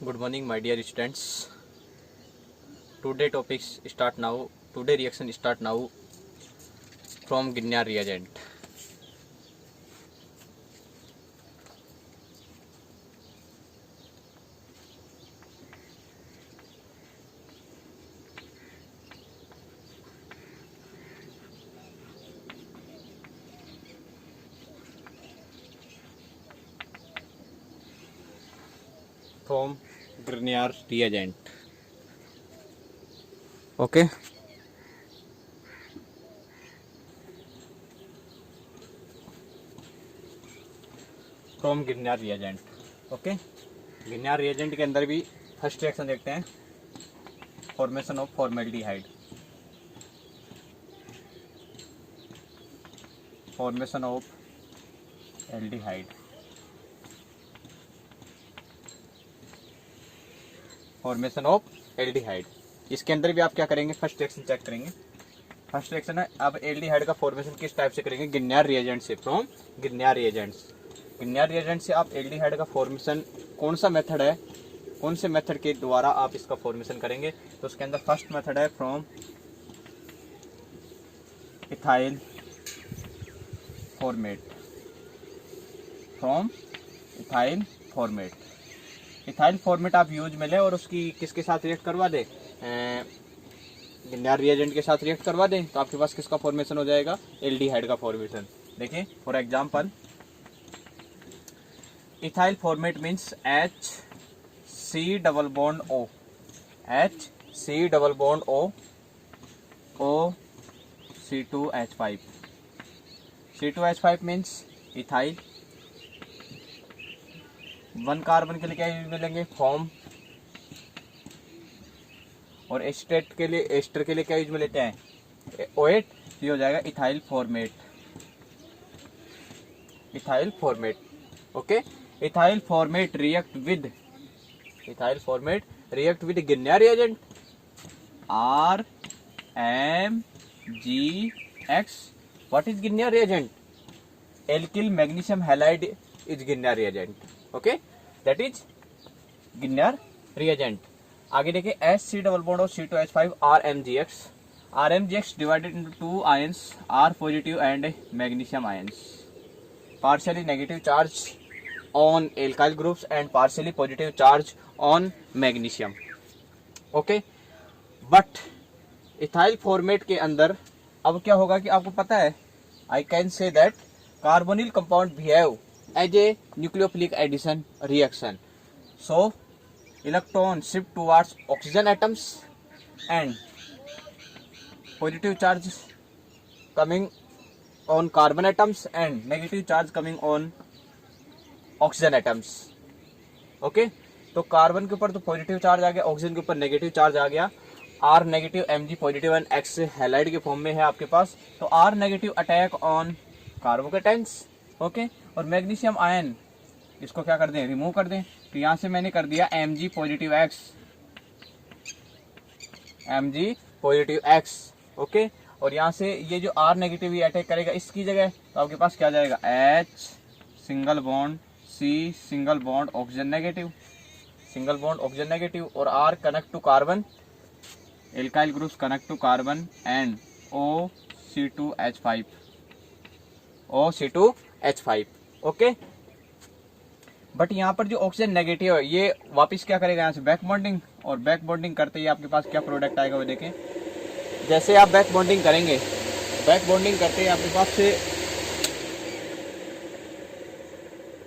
Good morning, my dear students. Today topics start now. Today reaction start now from Grignard reagent. From Grignard reagent. Okay. From Girnar reagent. Okay, Girnar reagent के अंदर भी first reaction देखते हैं. Formation of formaldehyde. Formation of aldehyde. Formation of aldehyde. इसके अंदर भी आप क्या करेंगे, फर्स्ट रिएक्शन चेक करेंगे. फर्स्ट रिएक्शन है, अब एल्डिहाइड का फॉर्मेशन किस टाइप से करेंगे, गिरनार रिएजेंट से. From Girnar reagents. Girnar reagent से आप एल्डिहाइड का फॉर्मेशन कौन सा मेथड है, कौन से मेथड के द्वारा आप इसका फॉर्मेशन करेंगे. तो उसके अंदर फर्स्ट मेथड है from ethyl format. From ethyl format. Ethyl format आप यूज में लें और उसकी किसके साथ रिएक्ट करवा दें, गिरनार रिएजेंट के साथ रिएक्ट करवा दें, तो आपके पास किसका फॉर्मेशन हो जाएगा, एल्डिहाइड का फॉर्मेशन. देखिए for example, ethyl format means HC double bond O. HC double bond O, C2H5. C2H5 means ethyl. 1 carbon के लिए क्या यूज में लेंगे, फॉर्म. और एस्टेट के लिए, एस्टर के लिए क्या यूज में लेते हैं, O8. ये हो जाएगा ethyl format. Ethyl format. Okay, ethyl format react with, ethyl format react with Girnar reagent RMGX. What is Girnar reagent, alkyl magnesium halide is Girnar reagent. Okay, that is Girnar reagent. आगे देखिए, HC डबल बॉन्ड और C2H5 RMGX. RMGX divided into 2 ions, R positive and magnesium ions. Partially negative charge on alkyl groups and partially positive charge on magnesium. Okay, but ethyl formate के अंदर अब क्या होगा कि आपको पता है, I can say that carbonyl compound behave as a nucleophilic addition reaction. So electron shift towards oxygen atoms and positive charge coming on carbon atoms and negative charge coming on oxygen atoms. Okay, तो carbon के ऊपर तो positive charge आ गया, oxygen के ऊपर negative charge आ गया. R negative, Mg positive and X halide के फॉर्म में है आपके पास. तो R negative attack on carbocations. Okay, और मैग्नीशियम आयन इसको क्या कर दें, रिमूव कर दें. तो यहां से मैंने कर दिया Mg positive X, Mg positive X. Okay, और यहां से ये जो R नेगेटिव ये अटैक करेगा इसकी जगह, तो आपके पास क्या जाएगा, H single bond, C single bond oxygen negative, single bond oxygen negative, और R connect to carbon, alkyl groups connect to carbon and OC2H5. OC2H5. Okay, but यहाँ पर जो ऑक्सीजन नेगेटिव है ये वापस क्या करेगा, यहाँ से बैक बॉन्डिंग, और बैक बॉन्डिंग करते ही आपके पास क्या प्रोडक्ट आएगा वो देखें. जैसे आप बैक बॉन्डिंग करेंगे, बैक बॉन्डिंग करते ही आपके पास से,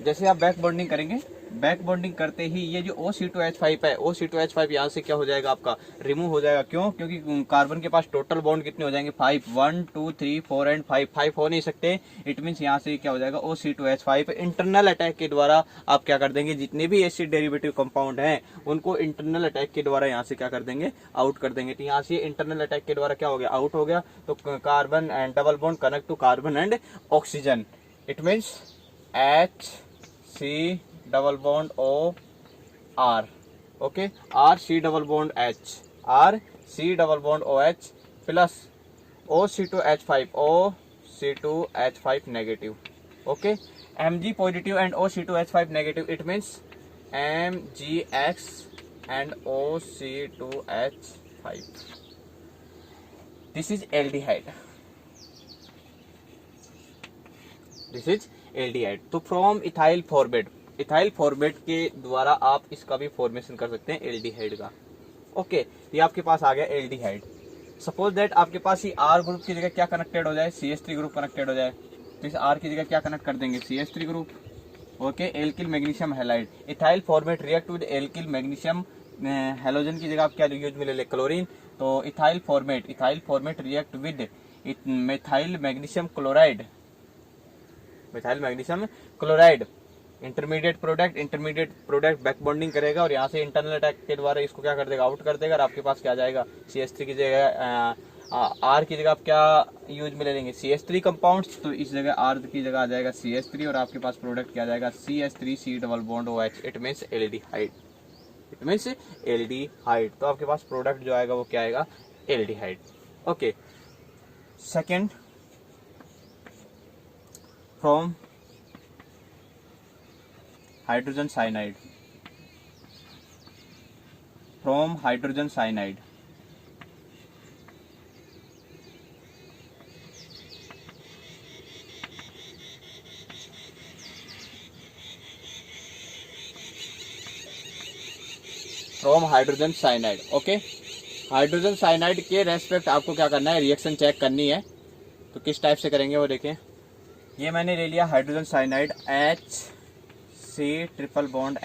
जैसे आप बैक बॉन्डिंग करेंगे, बैक बॉन्डिंग करते ही ये जो OC2H5 है, OC2H5 यहाँ से क्या हो जाएगा, आपका रिमूव हो जाएगा. क्यों, क्योंकि कार्बन के पास टोटल बॉन्ड कितने हो जाएंगे, 5. 1 2 3 4 एंड 5 हो नहीं सकते. इट मीन्स यहाँ से क्या हो जाएगा, OC2H5 इंटरनल अटैक के द्वारा आप क्या कर देंगे, जितने भी एसिड डेरिवेटिव कंपाउंड हैं उनको इंटरनल अटैक के द्वारा यहाँ से क्या कर देंगे, आउट कर देंगे. तो यहाँ से इंटरनल अटैक के द्वारा क्या हो गया, आउट हो गया. तो carbon and double bond connect to carbon and oxygen. It means HC double bond O R. Okay, RC double bond H, RC double bond OH plus OC2H5, OC2H5 negative. Okay, Mg positive and O C2H5 negative, it means MgX and OC2H5. This is aldehyde. This is aldehyde. तो from ethyl format के द्वारा आप इसका भी formation कर सकते हैं aldehyde का. ओके, ये आपके पास आ गया एल्डिहाइड. सपोज दैट आपके पास ये आर ग्रुप की जगह क्या कनेक्टेड हो जाए, CH3 ग्रुप कनेक्टेड हो जाए. तो इस आर की जगह क्या कनेक्ट कर देंगे, CH3 group. Okay, alkyl magnesium halide. Ethyl format react with alkyl magnesium halogen की जगह आप क्या यूज में ले ले, क्लोरीन. तो ethyl format react with methyl magnesium chloride. Intermediate product back bonding करेगा और यहाँ से इंटरनल अटैक के द्वारा इसको क्या कर देगा, आउट कर देगा. और आपके पास क्या आ जाएगा, CH3 की जगह आर की जगह आप क्या यूज में ले लेंगे, CH3 कंपाउंड्स. तो इस जगह आर की जगह आ जाएगा CH3 और आपके पास प्रोडक्ट क्या आ जाएगा, CH3C double bond OH. It means aldehyde. तो आपके पास प्रोडक्ट जो आएगा वो क्या आएगा, aldehyde. Okay, second, from hydrogen cyanide. Okay, hydrogen cyanide के रेस्पेक्ट आपको क्या करना है, रिएक्शन चेक करनी है. तो किस टाइप से करेंगे वो देखें. ये मैंने ले लिया hydrogen cyanide HC triple bond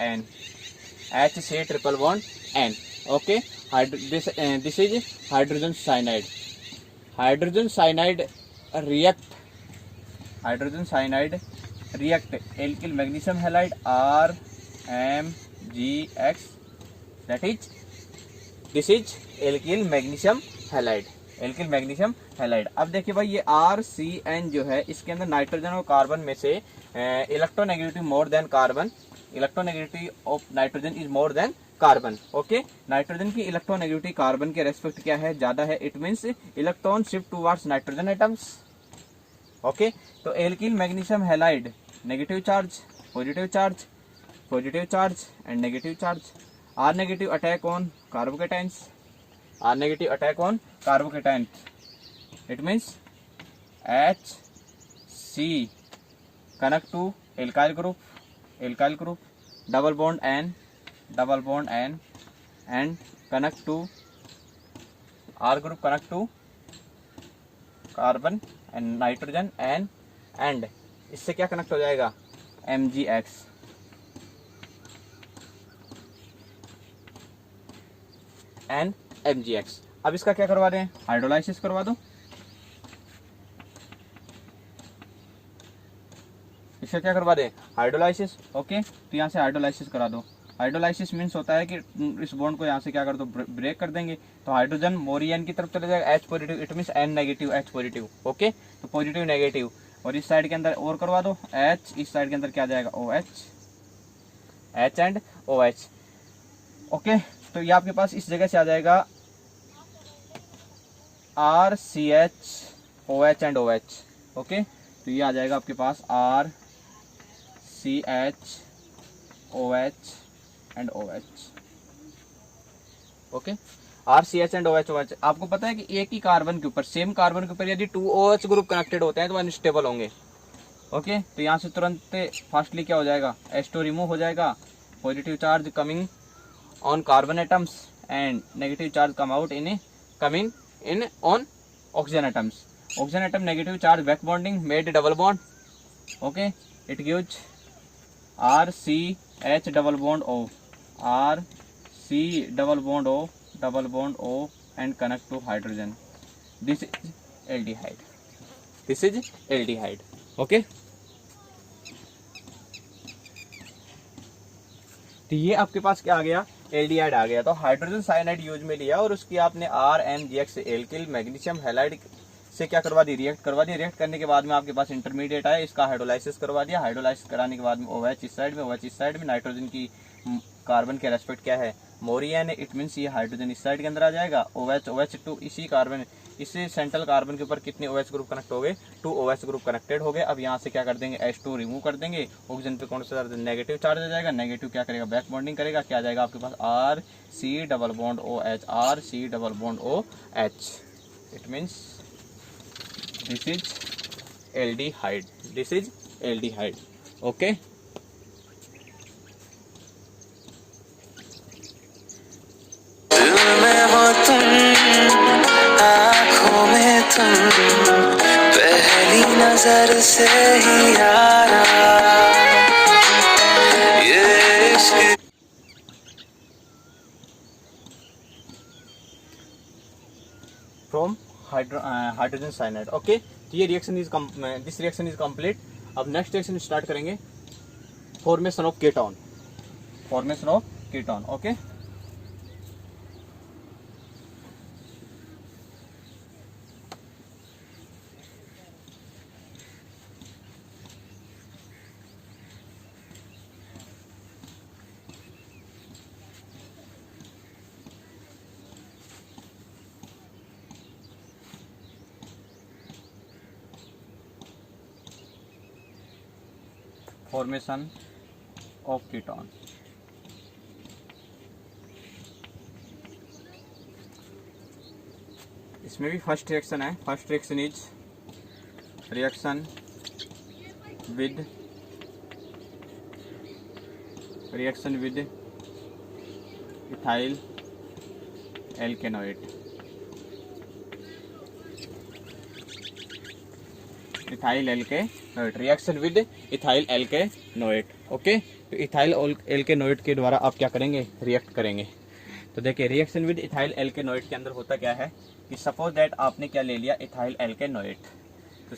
N. Okay, this is hydrogen cyanide. Hydrogen cyanide react alkyl magnesium halide RMgX. That is this is alkyl magnesium halide. अब देखिए भाई, ये RCN जो है इसके अंदर नाइट्रोजन और कार्बन में से electronegativity more than carbon. Electronegativity of nitrogen is more than carbon. Okay, nitrogen की इलेक्ट्रोनेगेटिविटी कार्बन के रेस्पेक्ट क्या है, ज्यादा है. It means electron shift towards nitrogen atoms. Okay, तो alkyl magnesium halide negative charge, positive charge and negative charge. R negative attack on carbocations. It means HC connect to alkyl group, double bond N and connect to R group, connect to carbon and nitrogen and इससे क्या connect हो जाएगा, MgX. अब इसका क्या करवा दें, hydrolysis करवा दो. इसका क्या करवा दे, हाइड्रोलाइसिस. ओके, तो यहाँ से हाइड्रोलाइसिस करा दो. हाइड्रोलाइसिस मीन्स होता है कि इस बॉन्ड को यहाँ से क्या कर दो, ब्रेक कर देंगे. तो हाइड्रोजन मोरी N की तरफ चले जाएगा, H positive. It means N negative H positive. Okay, तो पॉजिटिव नेगेटिव. और इस साइड के अंदर और करवा दो H. इस साइड के अंदर क्या जाएगा, OH एंड OH. ओके, तो ये आपके पास इस जगह से आ जाएगा RCH OH and OH. Okay, तो ये आ जाएगा आपके पास RCH OH and OH. Okay, RCH and OH. आपको पता है कि एक ही कार्बन के ऊपर, सेम कार्बन के ऊपर यदि 2 OH ग्रुप कनेक्टेड होते हैं तो अनस्टेबल होंगे. ओके, तो यहाँ से तुरंत फास्टली क्या हो जाएगा, H2 रिमूव हो जाएगा. Positive charge coming on carbon atoms and negative charge coming in on oxygen atoms. Oxygen atom negative charge back bonding made double bond. Okay, it gives RCH double bond O, RC double bond O and connect to hydrogen. This is aldehyde. Okay, तो ये आपके पास क्या आ गया, aldehyde आ गया. तो hydrogen cyanide use में लिया और उसकी आपने RMgX एल्किल मैग्नीशियम हैलाइड से क्या करवा दी, रिएक्ट करवा दी. रिएक्ट करने के बाद में आपके पास इंटरमीडिएट आया, इसका हाइड्रोलाइसिस करवा दिया. हाइड्रोलाइसिस कराने के बाद में OH इस साइड में, नाइट्रोजन की कार्बन के रेस्पेक्ट क्या है, मोरियन है, इट मीन्स ये हाइड्रोजन इस साइड के अंदर आ जाएगा। OH OH2 इसी कार्बन, इसी सेंट्रल कार्बन के ऊपर कितने OH ग्रुप कनेक्ट हो गए, 2 OH ग्रुप कनेक्टेड हो गए। अब यहाँ से क्या कर देंगे, H2 रिमूव कर देंगे, ऑक्सीजन पे कौन सा नेगेटिव चार्ज आ जाएगा, नेगेटिव क्या करेगा, बैक बॉन्डिंग करेगा, क्या आ जाएगा आपके पास RC double bond OH, RC double bond OH, it means this is aldehyde, this is aldehyde. Okay, आँखों में तुम पहली नजर से ही यारा, ये इश्क। From hydrogen cyanide. ओके, तो ये reaction is this reaction is complete. अब नेक्स्ट रिएक्शन स्टार्ट करेंगे, formation of ketone, formation of ketone. Okay, formation of ketone. इसमें भी फर्स्ट रिएक्शन है, first reaction is reaction with ethyl alkanoate, ethyl alkanoate, reaction with ethyl alkanoate. Okay, तो ethyl alkanoate के द्वारा आप क्या करेंगे, रिएक्ट करेंगे। तो देखिए रिएक्शन विद इथाइल एल्केनोएट के अंदर होता क्या है कि सपोज दैट आपने क्या ले लिया, इथाइल एल्केनोएट, तो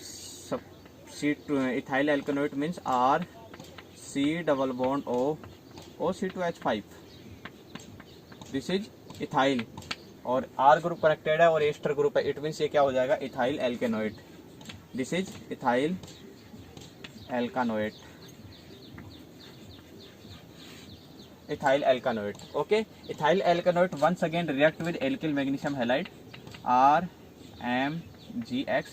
ethyl alkanoate means RC double bond OC2H5, this is ethyl, और R ग्रुप कनेक्टेड है और एस्टर ग्रुप है, इट मीन्स ये क्या हो जाएगा, ethyl alkanoate, this is ethyl alkanoate, ethyl alkanoate. Okay, ethyl alkanoate once again react with alkyl magnesium halide RMgX,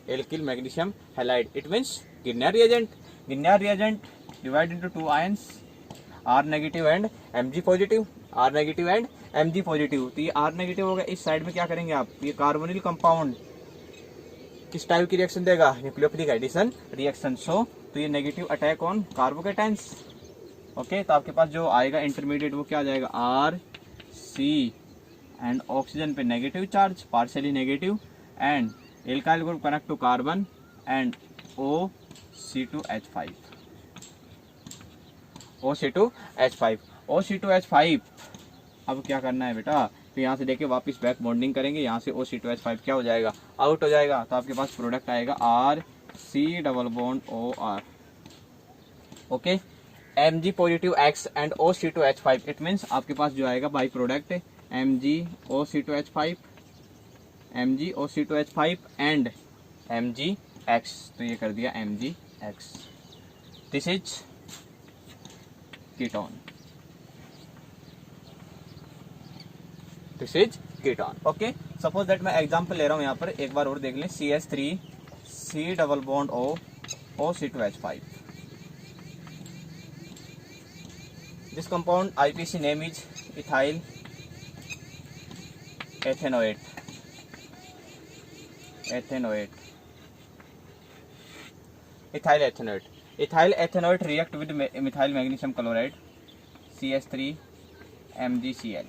alkyl magnesium halide, it means Grignard reagent. Grignard reagent divide into 2 ions, R negative and Mg positive, R negative and Mg positive. तो ये R negative होगा, इस side में क्या करेंगे आप, ये carbonyl compound किस टाइप की रिएक्शन देगा, न्यूक्लियोफिलिक एडिशन रिएक्शन। सो तो ये negative attack on carbocations. Okay, तो आपके पास जो आएगा इंटरमीडिएट वो क्या आ जाएगा, RC एंड ऑक्सीजन पे negative charge, partially negative, and alkyl group connect to carbon and OC2H5, OC2H5, OC2H5। अब क्या करना है बेटा, तो यहाँ से देखिए वापस बैक बॉन्डिंग करेंगे, यहाँ से OC2H5 क्या हो जाएगा, आउट हो जाएगा। तो आपके पास प्रोडक्ट आएगा RC double bond OR। Okay, Mg positive X and OC2H5, it means आपके पास जो आएगा by product MgOC2H5, MgOC2H5 and MgX, तो ये कर दिया MgX, this is ketone, this is ketone. Okay, suppose that मैं एग्जांपल ले रहा हूँ यहाँ पर, एक बार और देख लें, CH3C double bond OC2H5, this compound IPC name is ethyl ethanoate, ethyl ethanoate, ethyl ethanoate react with methyl magnesium chloride CH3MgCl,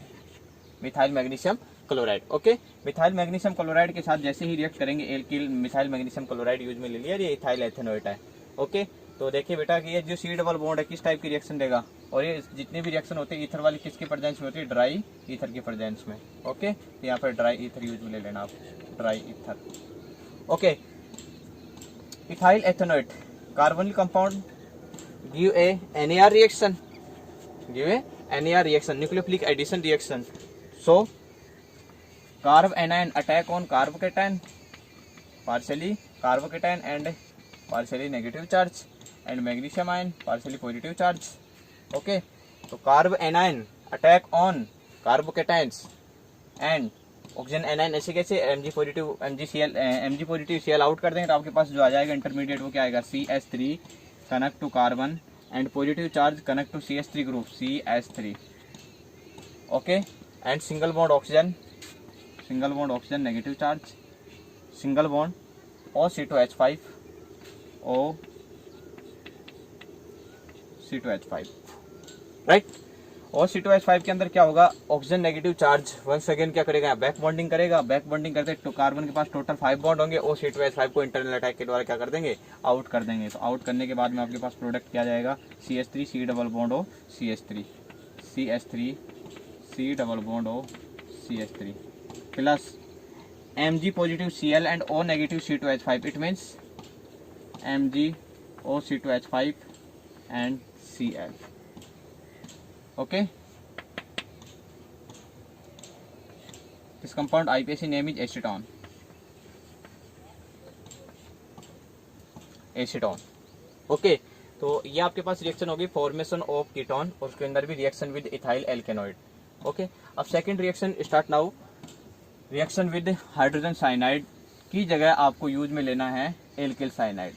methyl magnesium chloride. Okay, methyl magnesium chloride के साथ जैसे ही रिएक्ट करेंगे, alkyl methyl magnesium chloride use में ले लिया, ये ethyl ethanoate है। Okay, तो देखिए बेटा कि ये जो C डबल बॉन्ड है किस टाइप की रिएक्शन देगा, और ये जितने भी रिएक्शन होते हैं ईथर वाली किसके प्रेजेंस में होती है, ड्राई ईथर के प्रेजेंस में। ओके, तो यहाँ पर ड्राई ईथर यूज में ले लेना आप, dry ether. Okay, ethyl ethanoate carbonyl compound give a NAR reaction, give a NAR reaction, nucleophilic addition reaction. So carbanion attack on carbocation, partially carbocation and partially negative charge, and magnesium ion partially positive charge. Okay, तो carb anion attack on carbocations and oxygen A9, ऐसे कैसे Mg positive Cl out कर देंगे तो आपके पास जो आ जाएगा इंटरमीडिएट वो क्या आएगा CH3 connect to carbon and positive charge connect to CH3 group CH3, okay, and single bond oxygen negative charge, single bond OC2H5 OC2H5, right. OC2H5 के अंदर क्या होगा, oxygen negative charge once again क्या करेगा, back bonding करेगा। Back bonding करते तो carbon के पास टोटल 5 बॉन्ड होंगे, OC2H5 को इंटरनल अटैक के द्वारा क्या कर देंगे, आउट कर देंगे। तो आउट करने के बाद में आपके पास प्रोडक्ट क्या जाएगा, CH3 C double bond O CH3 CH3 C double bond O CH3 plus Mg positive Cl and O negative C2H5, it means Mg OC2H5 and Cl, okay. This compound IPAC name is acetone, okay. तो ये आपके पास reaction होगी formation of ketone, और उसके अंदर भी reaction with ethyl alkanoate, okay. अब second reaction start now, reaction with hydrogen cyanide की जगह आपको यूज में लेना है alkyl cyanide,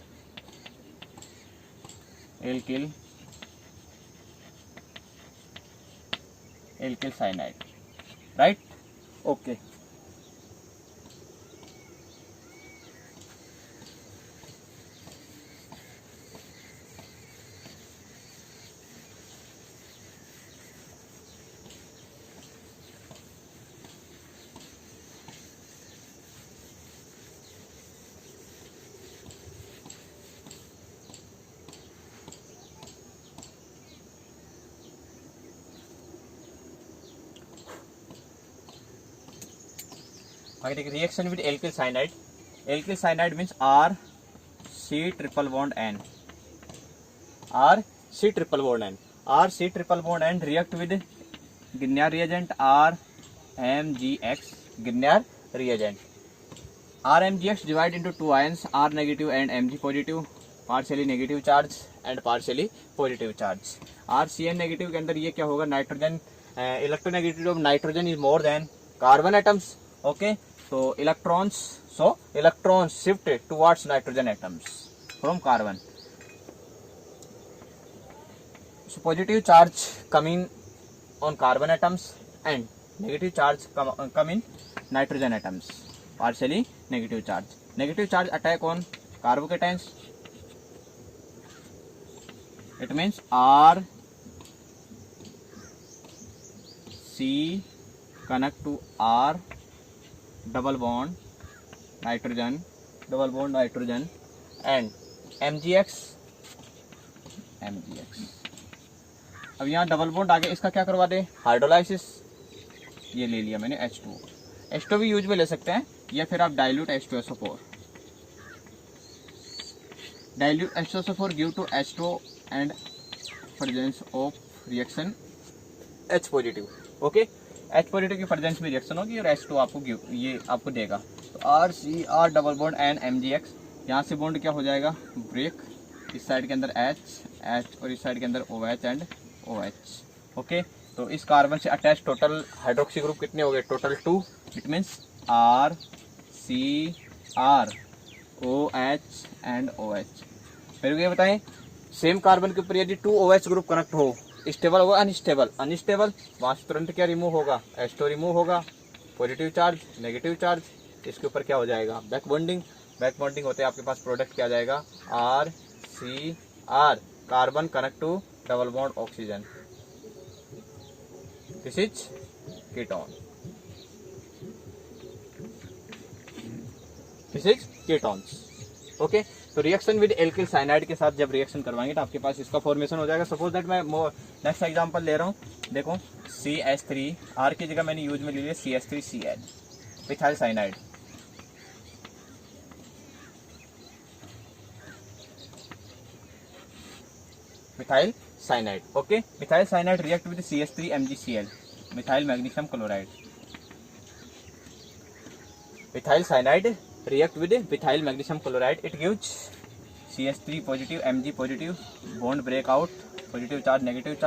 alkyl cyanide, right, okay. आगे देखिए reaction with alkyl cyanide. Alkyl cyanide means RC triple bond N, RC triple bond N react with Grignard reagent RMgX, Grignard reagent. RMgX divide into 2 ions, R negative and Mg positive, partially negative charge and partially positive charge. RCN negative के अंदर ये क्या होगा, nitrogen, electronegativity of nitrogen is more than carbon atoms, okay. So electrons shift towards nitrogen atoms from carbon. So positive charge coming on carbon atoms and negative charge come in nitrogen atoms, partially negative charge. Negative charge attack on carbocations, it means R C connect to R double bond nitrogen and MgX। अब यहाँ double bond आगे इसका क्या करवा दे, hydrolysis. ये ले लिया मैंने H2 भी यूज में ले सकते हैं, या फिर आप dilute H2SO4 give to H2 and presence of reaction H positive, okay. H positive की प्रेजेंस में रिएक्शन होगी और H2 आपको ये आपको देगा। तो RCR double bond and MgX, यहाँ से बॉन्ड क्या हो जाएगा, ब्रेक, इस साइड के अंदर H और इस साइड के अंदर OH एंड OH, ओके। तो इस कार्बन से अटैच टोटल हाइड्रोक्सी ग्रुप कितने हो गए, total 2, it means RCR OH and OH। फिर ये बताएं, सेम कार्बन के ऊपर यदि 2 OH ग्रुप कनेक्ट हो, स्टेबल होगा अनस्टेबल, वहां से तुरंत क्या रिमूव होगा, H2 रिमूव होगा, पॉजिटिव चार्ज नेगेटिव चार्ज, इसके ऊपर क्या हो जाएगा, बैक बॉन्डिंग होते आपके पास प्रोडक्ट क्या जाएगा, RCR carbon connect to double bond oxygen, this is ketones, okay. तो रिएक्शन विद एल्किल साइनाइड के साथ जब रिएक्शन करवाएंगे तो आपके पास इसका फॉर्मेशन हो जाएगा। सपोज दैट मैं नेक्स्ट एग्जांपल ले रहा हूँ, देखो CH3, R की जगह मैंने यूज में ले लिया CH3Cl, methyl cyanide, okay. Methyl cyanide react with CH3 MgCl, methyl magnesium chloride, methyl cyanide react with methyl magnesium chloride, it gives CH3 positive, Mg positive, bond break out, positive charge, negative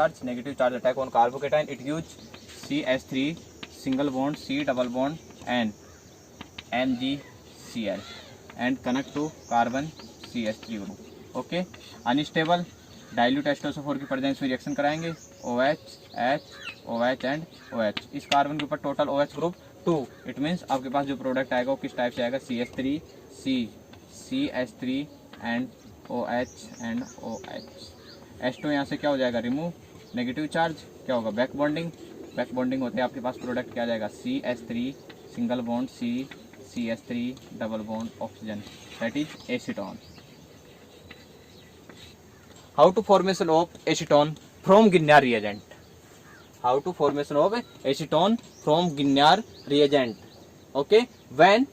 charge attack on carbocation. It gives CH3 single bond, C double bond and MgCl and connect to carbon CH3 group. Okay, unstable dilute एस्टोसोफोर की presence में reaction कराएंगे, OH, H, OH and OH. इस carbon के ऊपर total OH group 2. It means आपके पास जो प्रोडक्ट आएगा वो किस टाइप से आएगा, CH3, CH3 and OH and OH. H2 यहाँ से क्या हो जाएगा, रिमूव, नेगेटिव चार्ज, क्या होगा, बैक बॉन्डिंग. बैक बॉन्डिंग होते हैं आपके पास प्रोडक्ट क्या आ जाएगा, CH3 single bond C, CH3 double bond oxygen, that is acetone. How to formation of acetone from Grignard reagent? How to formation of acetone from Grignard reagent? Okay, when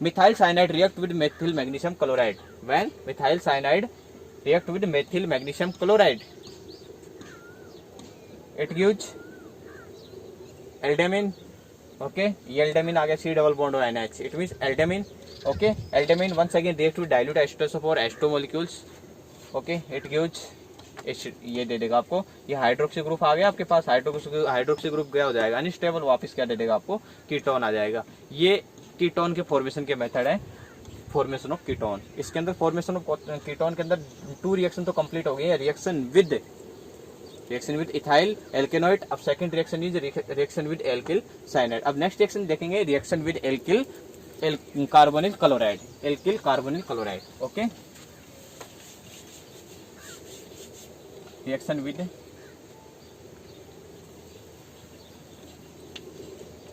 methyl cyanide react with methyl magnesium chloride. When methyl cyanide react with methyl magnesium chloride, it gives aldamine. Okay, ये aldamine आ गया, C double bond और NH. It means aldamine. Okay, aldamine once again react with dilute H2SO4 H2 molecules. Okay, it gives acid, ये दे देगा आपको, ये hydroxy group आ गया आपके पास, hydroxy group गया हो जाएगा अनस्टेबल, वापस क्या दे देगा आपको, कीटोन आ जाएगा. ये कीटोन के फॉर्मेशन के मेथड है, फॉर्मेशन ऑफ कीटोन. इसके अंदर फॉर्मेशन ऑफ कीटोन के अंदर 2 रिएक्शन तो कंप्लीट हो गई है, रिएक्शन विद इथाइल एल्केनोइड. अब second reaction is reaction with alkyl cyanide. अब नेक्स्ट रिएक्शन देखेंगे, reaction with alkyl carbonyl chloride, alkyl carbonyl chloride. Okay, reaction with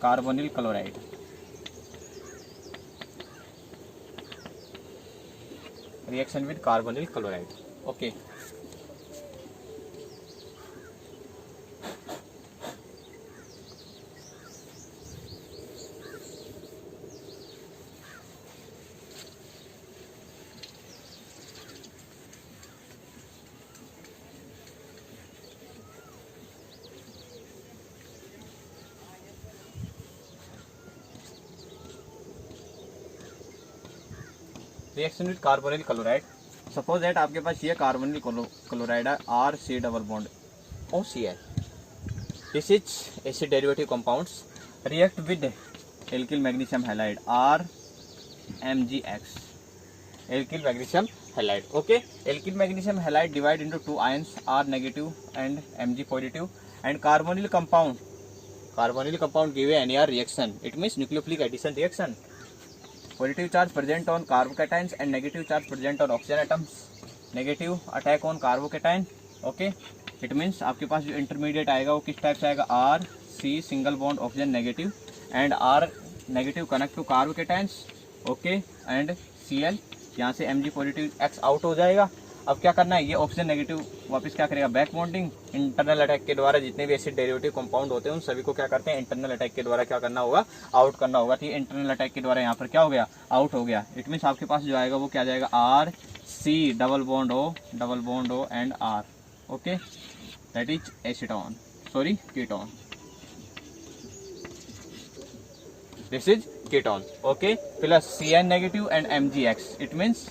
carbonyl chloride. Reaction with carbonyl chloride. Okay. Reaction with carbonyl chloride. Suppose that आपके पास ये carbonyl chloride है, RC double bond OCl. This is acid derivative compounds. React with alkyl magnesium halide RMgX, alkyl magnesium halide. Okay, alkyl magnesium halide divide into 2 ions, R negative and Mg positive. And carbonyl compound give a NAR reaction. It means nucleophilic addition reaction. Positive charge present on carbocations and negative charge present on oxygen atoms. Negative attack on carbocation. Okay, it means आपके पास जो intermediate आएगा वो किस type से आएगा, RC single bond oxygen negative and R negative connect to carbocations. Okay, and Cl यहाँ से Mg पॉजिटिव X आउट हो जाएगा. अब क्या करना है, ये ऑक्सीजन नेगेटिव वापस क्या करेगा, बैक बॉन्डिंग. इंटरनल अटैक के द्वारा जितने भी एसिड डेरिवेटिव कंपाउंड होते हैं उन सभी को क्या करते हैं, इंटरनल अटैक के द्वारा क्या करना होगा, आउट करना होगा. तो ये इंटरनल अटैक के द्वारा यहाँ पर क्या हो गया, आउट हो गया. इट मीन्स आपके पास जो आएगा वो क्या जाएगा, RC double bond O and R. Okay, that is acetone, sorry ketone. This is ketone. Okay, plus Cn negative and MgX. It means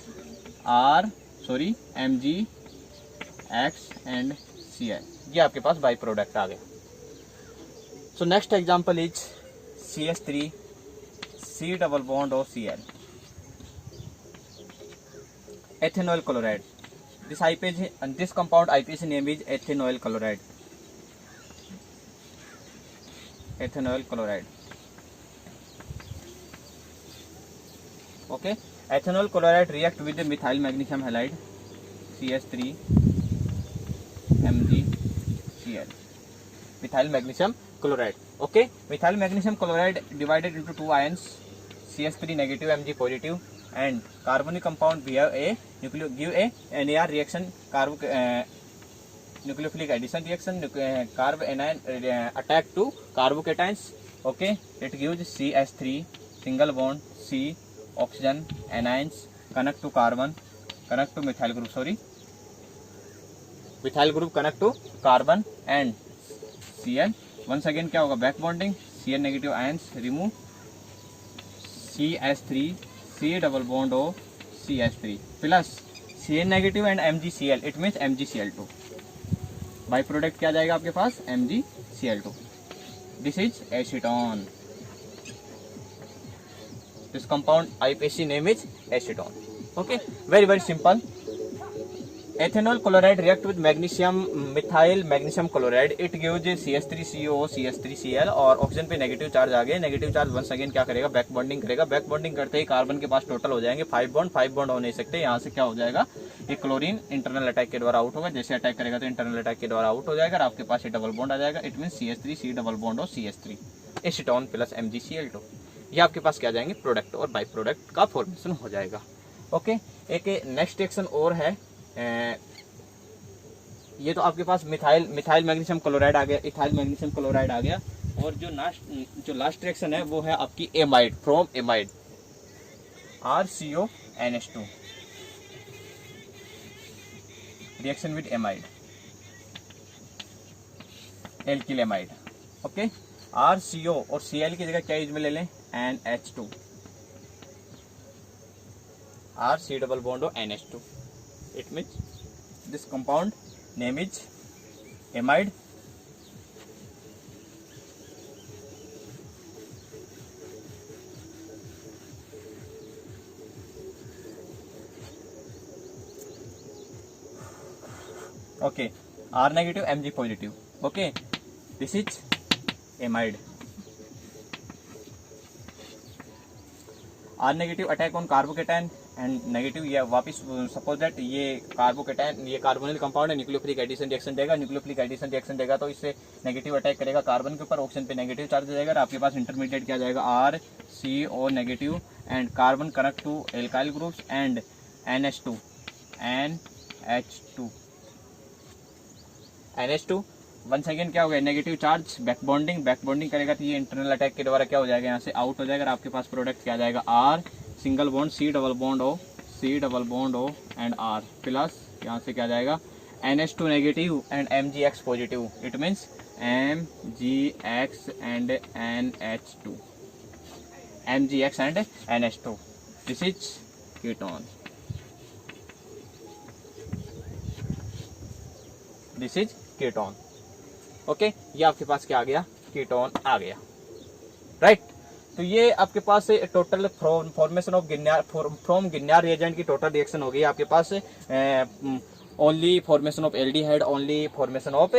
MgX and Cl. ये आपके पास बाई प्रोडक्ट आ गया. So next example is CH3 C double bond और Cl, ethanol chloride. This compound IPAC name is ethanol chloride. Ethanol chloride. Okay, ethanol chloride react with the methyl magnesium halide CH3 MgCl, methyl magnesium chloride. Okay, methyl magnesium chloride divided into 2 ions, CH3 negative Mg positive, and carbonic compound give a NAR reaction, nucleophilic addition reaction, carb anion attack to carbocations. Okay, it gives CH3 single bond C oxygen anions connect to methyl group, methyl group connect to carbon and Cl. once again क्या होगा, back bonding, Cl negative ions remove, CH3 C double bond O CH3 plus Cn negative and MgCl, it means MgCl2। By product क्या जाएगा आपके पास, MgCl2। This is acetone. This compound IUPAC name is acetone. Okay, very very simple. Ethanol chloride react with magnesium methyl magnesium chloride, it gives CH3CO CH3Cl और oxygen पे negative charge आ गए। Negative charge once again क्या करेगा, back bonding करेगा। Back bonding करते ही carbon के पास total हो जाएंगे 5 बॉन्ड हो नहीं सकते। यहाँ से क्या हो जाएगा, ये क्लोरीन इंटरनल अटैक के द्वारा आउट होगा। जैसे अटैक करेगा तो इंटरनल अटैक के द्वारा आउट हो जाएगा और आपके पास ये डबल बॉन्ड आ जाएगा। It mean CH3C double bond और CH3 एसीटोन प्लस MgCl2। ये आपके पास क्या जाएंगे, प्रोडक्ट और बाई प्रोडक्ट का फॉर्मेशन हो जाएगा। ओके, एक नेक्स्ट रिएक्शन और है, ये तो आपके पास मिथाइल मैग्नीशियम क्लोराइड आ गया, इथाइल मैग्नीशियम क्लोराइड आ गया। और जो लास्ट रिएक्शन है वो है आपकी amide, from amide RCONH2 reaction with amide, alkyl amide. Okay, RCO और Cl की जगह क्या यूज में ले लें, NH2, RC डबल बॉन्ड और NH2। It means this compound name is amide। okay, R negative Mg positive। okay, this is amide। R negative attack on carbocation and negative, या वापिस सपोज दैट ये carbocation, ये carbonyl compound है, nucleophilic addition reaction देगा। Nucleophilic addition reaction देगा तो इससे negative attack करेगा कार्बन के ऊपर, ऑक्सीजन पे नेगेटिव चार्ज हो जाएगा और आपके पास इंटरमीडिएट क्या जाएगा, RCO negative and carbon connect to alkyl groups and NH2 once again क्या हो गया, नेगेटिव चार्ज, बैक बॉन्डिंग करेगा तो ये इंटरनल अटैक के द्वारा क्या हो जाएगा, यहाँ से आउट हो जाएगा और आपके पास प्रोडक्ट क्या जाएगा, R single bond C double bond O and R plus यहाँ से क्या जाएगा, NH2 negative and MgX positive. It means MgX and NH2। This is ketone. This is ketone. Okay, ये आपके पास क्या आ गया, कीटोन आ गया, राइट। तो ये आपके पास total formation of from Grignard reagent की टोटल रिएक्शन हो गई आपके पास। Only formation of aldehyde, only formation of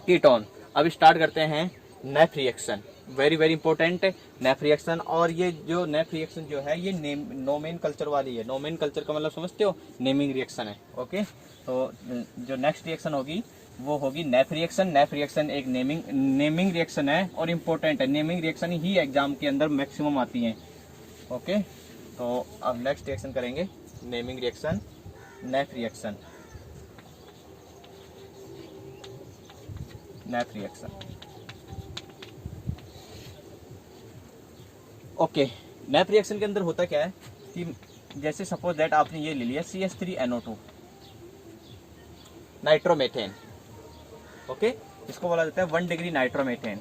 ketone. अब स्टार्ट करते हैं Nef reaction, very very important Nef reaction. और ये जो नेफ रिएक्शन जो है ये नोमेन कल्चर वाली है। नोमेन कल्चर का मतलब समझते हो, नेमिंग रिएक्शन है। ओके, तो जो नेक्स्ट रिएक्शन होगी वो होगी नेफ रिएक्शन। नेफ रिएक्शन एक नेमिंग रिएक्शन है और इम्पोर्टेंट है। नेमिंग रिएक्शन ही एग्जाम के अंदर मैक्सिमम आती हैं। ओके, तो अब नेक्स्ट रिएक्शन करेंगे, naming reaction, Nef reaction, Nef reaction. Okay, Nef reaction के अंदर होता क्या है कि जैसे सपोज दैट आपने ये ले लिया CH3NO2 नाइट्रोमेथेन। ओके, इसको बोला जाता है 1 degree nitromethane.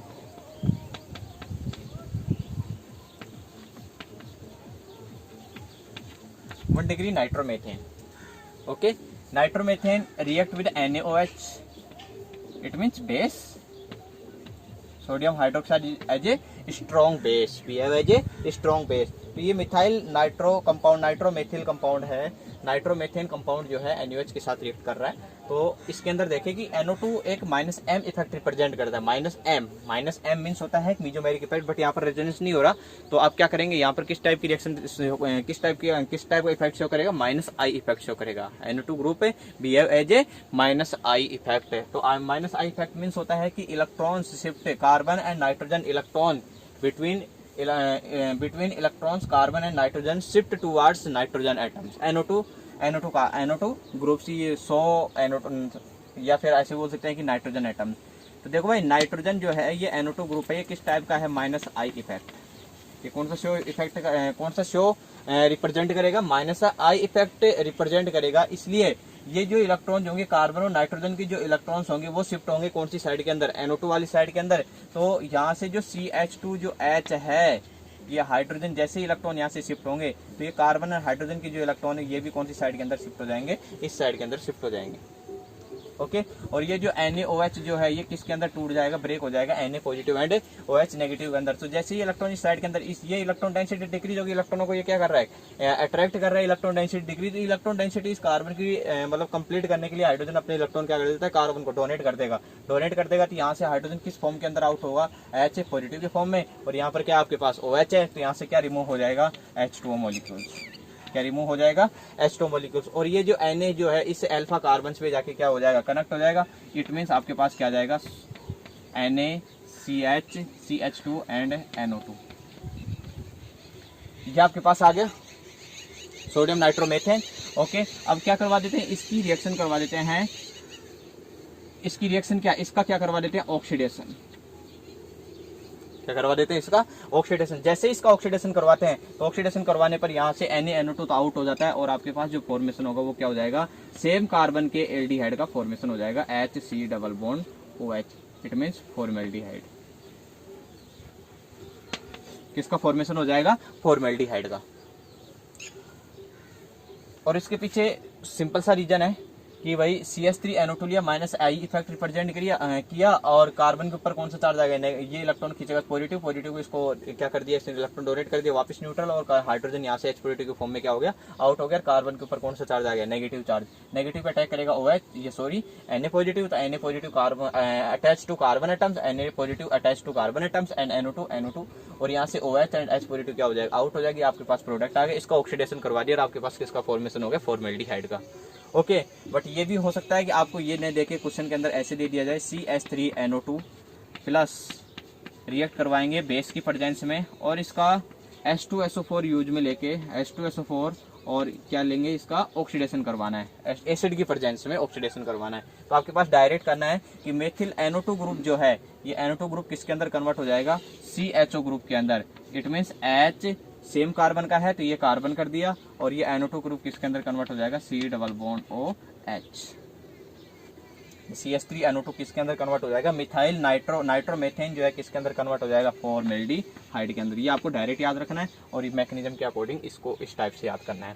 Okay, nitromethane react with NaOH, it means base, sodium hydroxide as a strong base, we have as a strong base. तो ये मिथाइल नाइट्रोमेथिल कंपाउंड है। नाइट्रोमेथेन कंपाउंड जो है NaOH के साथ रिएक्ट कर रहा है। तो इसके अंदर देखें कि NO2 एक -M इफेक्ट रिप्रेजेंट करता है। -M मीन्स होता है मीजोमेरिक इफेक्ट, बट यहाँ पर रेजोनेंस नहीं हो रहा। तो आप क्या करेंगे, यहाँ पर किस टाइप की रिएक्शन, किस टाइप का इफेक्ट शो करेगा, -I इफेक्ट शो करेगा। NO2 group behave as a -I effect. तो -I इफेक्ट मीन्स होता है कि electron shift, carbon and nitrogen electron between electrons carbon and nitrogen shift towards nitrogen atoms. NO2 group C 100 NO2, या फिर ऐसे बोल सकते हैं कि नाइट्रोजन एटम। तो देखो भाई, नाइट्रोजन जो है ये NO2 ग्रुप है, ये किस टाइप का है, -I इफेक्ट। ये कौन सा शो इफेक्ट, कौन सा शो रिप्रेजेंट करेगा, -I इफेक्ट रिप्रेजेंट करेगा। इसलिए ये जो इलेक्ट्रॉन होंगे कार्बन और नाइट्रोजन की जो इलेक्ट्रॉन्स होंगे वो शिफ्ट होंगे कौन सी साइड के अंदर, NO2 वाली साइड के अंदर। तो यहाँ से जो CH2 जो H है ये हाइड्रोजन जैसे ही इलेक्ट्रॉन यहाँ से शिफ्ट होंगे तो ये कार्बन और हाइड्रोजन की जो इलेक्ट्रॉन है ये भी कौन सी साइड के अंदर शिफ्ट हो जाएंगे, इस साइड के अंदर शिफ्ट हो जाएंगे। ओके और ये जो NaOH जो है ये किसके अंदर टूट जाएगा, ब्रेक हो जाएगा Na positive and OH negative के अंदर। तो जैसे ही इलेक्ट्रॉन इस साइड के अंदर ये इलेक्ट्रॉन डेंसिटी डिक्रीज होगी, इलेक्ट्रॉनों को ये क्या कर रहा है, अट्रैक्ट कर रहा है, electron density decrease. Electron density इस कार्बन की मतलब कंप्लीट करने के लिए हाइड्रोजन अपने इलेक्ट्रॉन क्या कर देता है, कार्बन को डोनेट कर देगा। डोनेट कर देगा तो यहाँ से हाइड्रोजन किस फॉर्म के अंदर आउट होगा, H पॉजिटिव के फॉर्म में, और यहाँ पर क्या आपके पास OH है, तो यहाँ से क्या रिमूव हो जाएगा, H2O मॉलिक्यूल्स, क्या रिमूव हो जाएगा, H2O मॉलिक्यूल्स। और ये जो Na जो है इस अल्फा कार्बन पे जाके क्या हो जाएगा, कनेक्ट हो जाएगा। इट मीन्स आपके पास क्या आ जाएगा, NaCH CH2 एंड NO2, ये आपके पास आ गया सोडियम नाइट्रोमेथेन। ओके अब क्या करवा देते हैं, इसकी रिएक्शन करवा देते हैं। इसकी रिएक्शन क्या, इसका क्या करवा देते हैं, ऑक्सीडेशन। क्या करवा देते हैं, इसका ऑक्सीडेशन। जैसे इसका ऑक्सीडेशन करवाते हैं तो ऑक्सीडेशन करवाने पर यहाँ से NaNO2 तो आउट हो जाता है, और आपके पास जो फॉर्मेशन होगा वो क्या हो जाएगा, सेम कार्बन के एल्डिहाइड का फॉर्मेशन हो जाएगा, HC double bond OH, it means formaldehyde. किसका फॉर्मेशन हो जाएगा, फॉर्मेल्डिहाइड का। और इसके पीछे सिंपल सा रीजन है कि भाई CH3NO2 लिया, -I इफेक्ट रिप्रेजेंट किया और कार्बन के ऊपर कौन सा चार्ज आ गया, ये इलेक्ट्रॉन खींचेगा पॉजिटिव, पॉजिटिव को इसको क्या कर दिया, इसने इलेक्ट्रॉन डोनेट कर दिया वापस न्यूट्रल, और हाइड्रोजन यहाँ से H पॉजिटिव के फॉर्म में क्या हो गया, आउट हो गया। कार्बन के ऊपर कौन सा चार्ज आ गया, नेगेटिव चार्ज। नेगेटिव पे अटैक करेगा OH, ये सॉरी Na पॉजिटिव, तो Na positive carbon attach to carbon atoms, Na positive attach to carbon atoms and NO2, और यहाँ से OH एंड H पॉजिटिव क्या हो जाएगा, आउट हो जाएगी। आपके पास प्रोडक्ट आ गया, इसका ऑक्सीडेशन करवा दिया और आपके पास किसका फॉर्मेशन हो गया, फॉर्मेल्डिहाइड का। ओके बट ये भी हो सकता है कि आपको ये नहीं देके क्वेश्चन के अंदर ऐसे दे दिया जाए, CH3NO2 प्लस रिएक्ट करवाएंगे बेस की प्रेजेंस में, और इसका H2SO4 यूज में लेके H2SO4 और क्या लेंगे, इसका ऑक्सीडेशन करवाना है, एसिड की प्रेजेंस में ऑक्सीडेशन करवाना है। तो आपके पास डायरेक्ट करना है कि मेथिल NO2 ग्रुप जो है, ये NO2 ग्रुप किसके अंदर कन्वर्ट हो जाएगा, CHO ग्रुप के अंदर। It means H same carbon का है तो ये कार्बन कर दिया, और ये NO2 ग्रुप किसके अंदर कन्वर्ट हो जाएगा, C double bond OH। CH3NO2 किसके अंदर कन्वर्ट हो जाएगा, मिथाइल नाइट्रोमेथेन जो है किसके अंदर कन्वर्ट हो जाएगा, फॉर्मेल्डिहाइड के अंदर। ये आपको डायरेक्ट याद रखना है और इस मैकेनिज्म के अकॉर्डिंग इसको इस टाइप से याद करना है।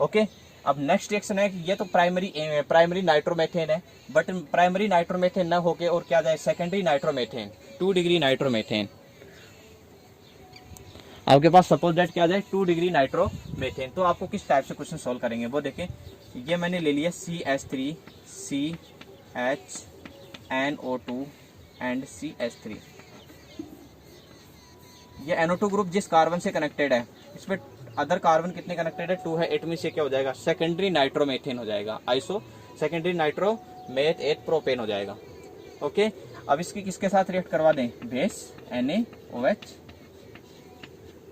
ओके अब नेक्स्ट रिएक्शन है कि ये तो प्राइमरी नाइट्रोमेथेन है, बट प्राइमरी नाइट्रोमेथेन ना होके और क्या जाए, सेकेंडरी नाइट्रोमेथेन, 2 डिग्री नाइट्रोमेथेन। आपके पास सपोज दैट क्या जाए, 2 डिग्री नाइट्रोमेथेन। तो आपको किस टाइप से क्वेश्चन सॉल्व करेंगे वो देखें। ये मैंने ले लिया CH3 CHNO2 एंड CH3। ये NO2 ग्रुप जिस कार्बन से कनेक्टेड है, इसमें अदर कार्बन कितने कनेक्टेड है, 2 है। इट मींस ये क्या हो जाएगा, सेकेंडरी नाइट्रोमेथेन हो जाएगा, आइसो सेकेंडरी नाइट्रोमेथ प्रोपेन हो जाएगा। ओके अब इसकी किसके साथ रिएक्ट करवा दें, बेस NaOH।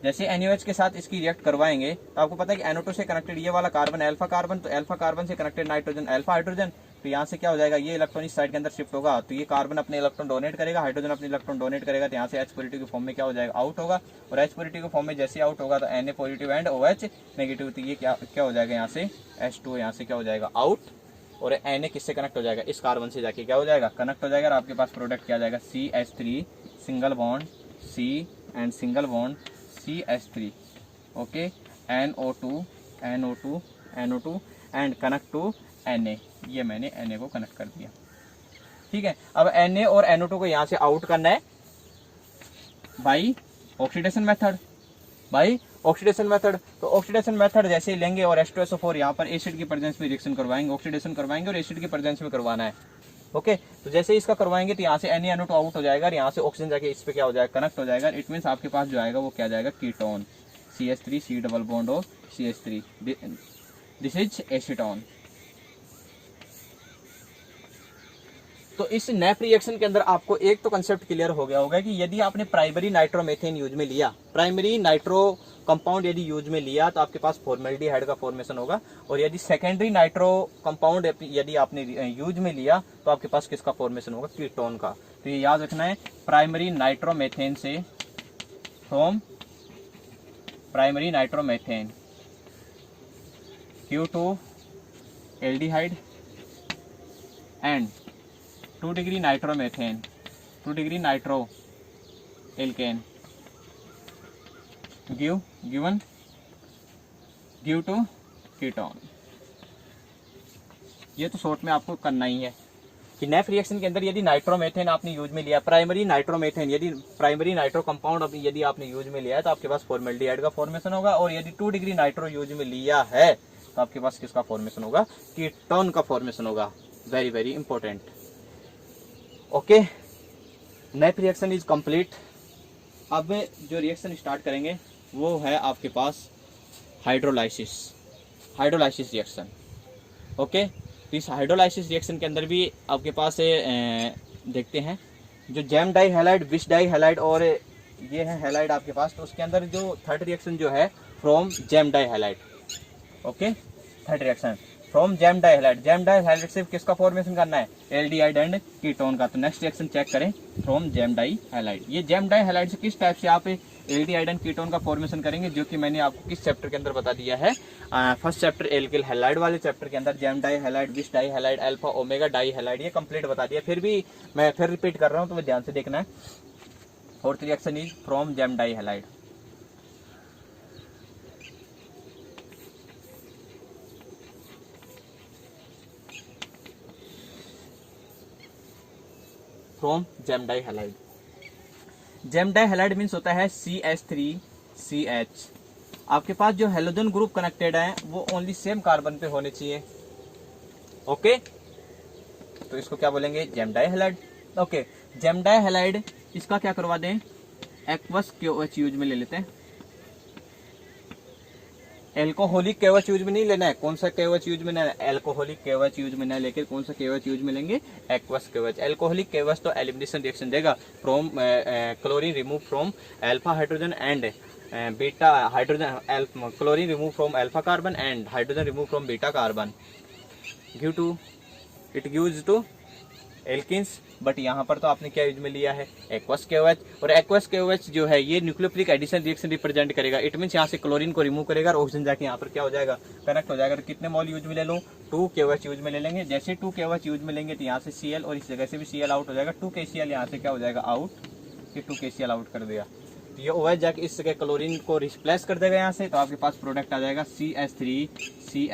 जैसे NaOH के साथ इसकी रिएक्ट करवाएंगे तो आपको पता है कि NO2 से कनेक्टेड ये वाला कार्बन अल्फा कार्बन, तो अल्फा कार्बन से कनेक्टेड नाइट्रोजन अल्फा हाइड्रोजन। तो यहाँ से क्या हो जाएगा, ये इलेक्ट्रॉन इस साइड के अंदर शिफ्ट होगा, तो ये कार्बन अपने इलेक्ट्रॉन डोनेट करेगा, हाइड्रोजन अपने इलेक्ट्रॉन डोनेट करेगा, तो यहाँ से H पॉजिटिव के फॉर्म में क्या हो जाएगा, आउट होगा। और H पॉजिटिव के फॉर्म में जैसे आउट होगा तो Na positive and OH negative, तो ये क्या हो जाएगा, यहाँ से H2 यहाँ से क्या हो जाएगा, आउट। और Na किससे कनेक्ट हो जाएगा, इस कार्बन से जाके क्या हो जाएगा, कनेक्ट हो जाएगा। और आपके पास प्रोडक्ट क्या आ जाएगा, CH3 single bond C and single bond CH3। Okay NO2 and connect to Na। ये मैंने Na को कनेक्ट कर दिया, ठीक है। अब Na और NO2 को यहाँ से आउट करना है बाई ऑक्सीडेशन मेथड, तो ऑक्सीडेशन मेथड जैसे ही लेंगे और H2SO4 यहाँ पर एसिड की प्रेजेंस में रिएक्शन करवाएंगे, ऑक्सीडेशन करवाएंगे और एसिड की प्रेजेंस में करवाना है। ओके तो जैसे ही इसका करवाएंगे तो यहाँ से NaNO2 आउट हो जाएगा और यहाँ से ऑक्सीजन जाके इस पे क्या हो जाएगा, कनेक्ट हो जाएगा। इट मीन्स आपके पास जो आएगा वो क्या जाएगा, ketone CH3 C double bond और CH3, दिस इज एसीटोन। तो इस नैप रिएक्शन के अंदर आपको एक तो कंसेप्ट क्लियर हो गया होगा कि यदि आपने प्राइमरी नाइट्रोमेथेन यूज में लिया, प्राइमरी नाइट्रो कंपाउंड यदि यूज में लिया तो आपके पास फॉर्मेल्डिहाइड का फॉर्मेशन होगा, और यदि सेकेंडरी नाइट्रो कंपाउंड यदि आपने यूज में लिया तो आपके पास किसका फॉर्मेशन होगा, कीटोन का। तो ये याद रखना है, प्राइमरी नाइट्रोमेथेन से from primary nitromethane Q2 aldehyde and 2 degree nitromethane 2 degree nitro alkane give to ketone. ये तो शॉर्ट में आपको करना ही है कि नेफ रिएक्शन के अंदर यदि नाइट्रोमेथेन आपने यूज में लिया, प्राइमरी नाइट्रोमेथेन, यदि प्राइमरी नाइट्रो कंपाउंड यदि आपने यूज में लिया है तो आपके पास फॉर्मेल्डिहाइड का फॉर्मेशन होगा। और यदि 2 डिग्री नाइट्रो यूज में लिया है तो आपके पास किसका फॉर्मेशन होगा? कीटोन का फॉर्मेशन होगा। Very very important. Okay, Nef reaction is complete. अब जो रिएक्शन स्टार्ट करेंगे वो है आपके पास हाइड्रोलाइसिस रिएक्शन। ओके, तो इस हाइड्रोलाइसिस रिएक्शन के अंदर भी आपके पास देखते हैं जो gem die halide, vic di halide और ये है हैलाइड आपके पास। तो उसके अंदर जो थर्ड रिएक्शन जो है from gem die halide. Okay, third reaction from gem die halide. Gem die halide से किसका फॉर्मेशन करना है? एल्डिहाइड एंड कीटोन का। तो नेक्स्ट रिएक्शन चेक करें, फ्रॉम जैम डाई हैलाइड। ये जैम डाई हैलाइड से किस टाइप से आप एल्डिहाइड एंड कीटोन का फॉर्मेशन करेंगे, जो कि मैंने आपको किस चैप्टर के अंदर बता दिया है? फर्स्ट चैप्टर एल्किल हैलाइड वाले चैप्टर के अंदर gem die halide, vic di halide, alpha omega di halide, ये कंप्लीट बता दिया। फिर भी मैं फिर रिपीट कर रहा हूं तो ध्यान से देखना है। Fourth reaction is from gem die halide. From gem die halide. Gem die halide means होता है CH3CH। आपके पास जो हेलोजन ग्रुप कनेक्टेड है वो ओनली सेम कार्बन पे होने चाहिए। ओके, तो इसको क्या बोलेंगे? Gem die halide. Okay, gem die halide इसका क्या करवा दें? एक्वस KOH यूज में ले लेते हैं। एल्कोहलिक KOH यूज में नहीं लेना है। कौन सा KOH यूज में लेना है? एल्कोहलिक KOH यूज में ना लेकर कौन सा KOH यूज में लेंगे? Aqueous KOH। एल्कोहलिक KOH तो एलिमिनेशन रिएक्शन देगा। From chlorine remove from alpha hydrogen and beta hydrogen, chlorine remove from alpha carbon and hydrogen remove from beta carbon, it gives to alkenes. But यहाँ पर तो आपने क्या use में लिया है? Aqueous KOH। और एक्वस KOH जो है ये न्यूक्लियोफिलिक एडिशन रिएक्शन रिप्रेजेंट करेगा। इट मीन्स यहाँ से क्लोरीन को रिमूव करेगा और ऑक्सीजन जाके यहाँ पर क्या हो जाएगा? कनेक्ट हो जाएगा। तो कितने मॉल यूज में ले लो? 2 KOH यूज में ले लेंगे। जैसे 2 KOH यूज में लेंगे तो यहाँ से Cl और इस जगह से भी Cl आउट हो जाएगा। 2 KCl यहाँ से क्या हो जाएगा? आउट। 2 KCl आउट कर दिया तो ये OH जाके इस जगह क्लोरीन को रिप्लेस कर देगा यहाँ से। तो आपके पास प्रोडक्ट आ जाएगा CH3CHOH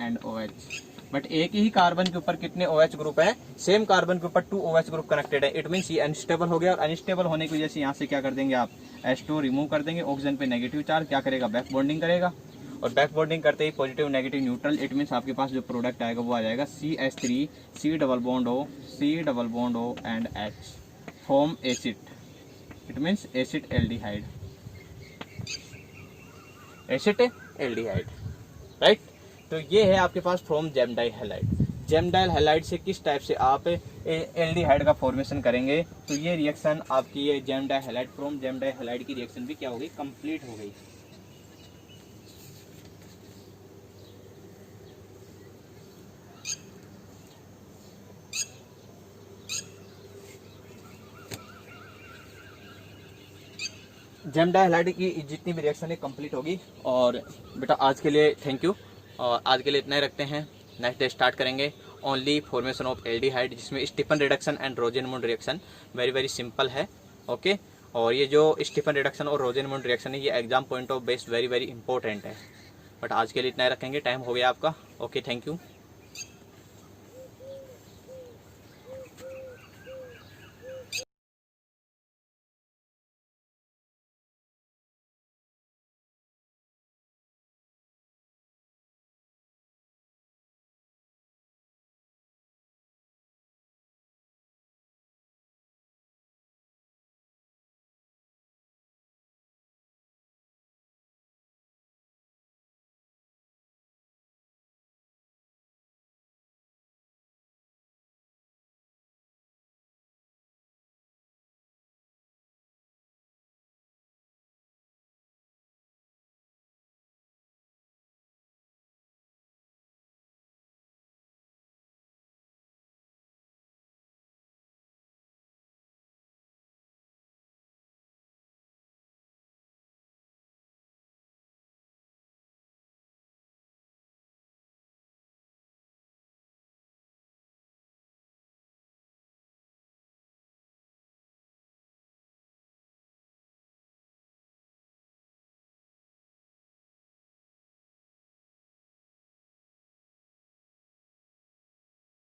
एंड OH। बट एक ही कार्बन के ऊपर कितने OH ग्रुप है? सेम कार्बन के ऊपर 2 OH ग्रुप कनेक्टेड है। इट मीन्स ये अनस्टेबल हो गया। और अनस्टेबल होने की वजह से यहाँ से क्या कर देंगे आप? H2 रिमूव कर देंगे। ऑक्सीजन पे नेगेटिव चार्ज क्या करेगा? बैक बॉन्डिंग करेगा। और बैक बॉन्डिंग करते ही positive negative neutral. It means आपके पास जो प्रोडक्ट आएगा वो आ जाएगा CH3 C double bond O and H form acid. It means acid aldehyde, right. तो ये है आपके पास from gem die halide. Gem die halide से किस टाइप से आप एल्डिहाइड का फॉर्मेशन करेंगे? तो ये रिएक्शन आपकी ये gem die halide, from gem die halide की रिएक्शन भी क्या हो गई? कंप्लीट हो गई। जैम डाई हैलाइड की जितनी भी रिएक्शन है कंप्लीट होगी। और बेटा आज के लिए थैंक यू। और आज के लिए इतना ही रखते हैं। नेक्स्ट डे स्टार्ट करेंगे ओनली फॉर्मेशन ऑफ एल्डिहाइड, जिसमें Stephen reduction and Rosenmund reaction. Very very simple है। ओके, और ये जो स्टीफन रिडक्शन और रोजेनमुंड रिएक्शन है ये exam point of base very very important है। बट आज के लिए इतना ही रखेंगे। टाइम हो गया आपका। Okay, thank you.